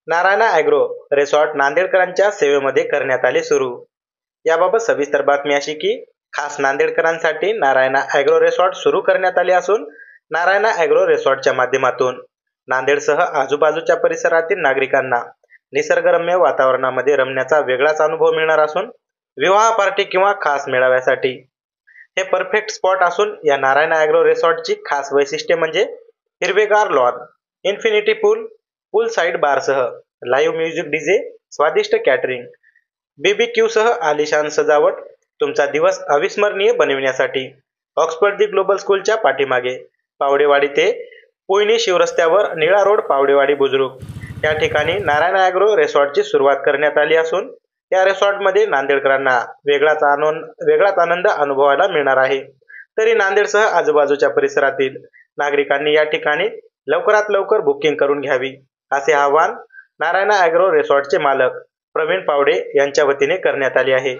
Narayana agro resort नांदेडकरांच्या सेवेमध्ये करण्यात आले सुरू. याबाबत सविस्तर बातमी अशी की खास नांदेडकरांसाठी नारायणा ॲग्रो रिसॉर्ट सुरू करण्यात आले असून नारायणा ॲग्रो रिसॉर्टच्या माध्यमातून नांदेडसह आजूबाजूच्या परिसरातील नागरिकांना निसर्गरम्य वातावरणामध्ये रमण्याचा वेगळाच अनुभव मिळणार असून विवाह पार्टी किंवा खास मेळाव्यासाठी हे परफेक्ट स्पॉट असून या नारायणा ॲग्रो रिसॉर्टची खास वैशिष्ट्ये म्हणजे हिरवेगार लॉन, इन्फिनिटी पूल, पूल साइड बारसह लाईव्ह म्युझिक डीजे, स्वादिष्ट कॅटरिंग, BBQ सह आलिशान सजावट तुमचा दिवस अविस्मरणीय बनविण्यासाठी ऑक्सफर्ड दी ग्लोबल स्कूलच्या पाठीमागे पावडेवाडी ते पुयणी शिवरस्त्यावर निळा रोड पावडेवाडी बुजुर्ग या ठिकाणी नारायणा ॲग्रो रिसॉर्टची सुरुवात करण्यात आली असून या रिसॉर्टमध्ये नांदेडकरांना वेगळाच आनंद अनुभवायला मिळणार आहे. तरी नांदेडसह आजूबाजूच्या परिसरातील नागरिकांनी या ठिकाणी लवकरात लवकर बुकिंग करून घ्यावी असे आवाहन नारायणा ॲग्रो रिसॉर्टचे मालक प्रवीण पावडे यांच्या वतीने करण्यात आले आहे.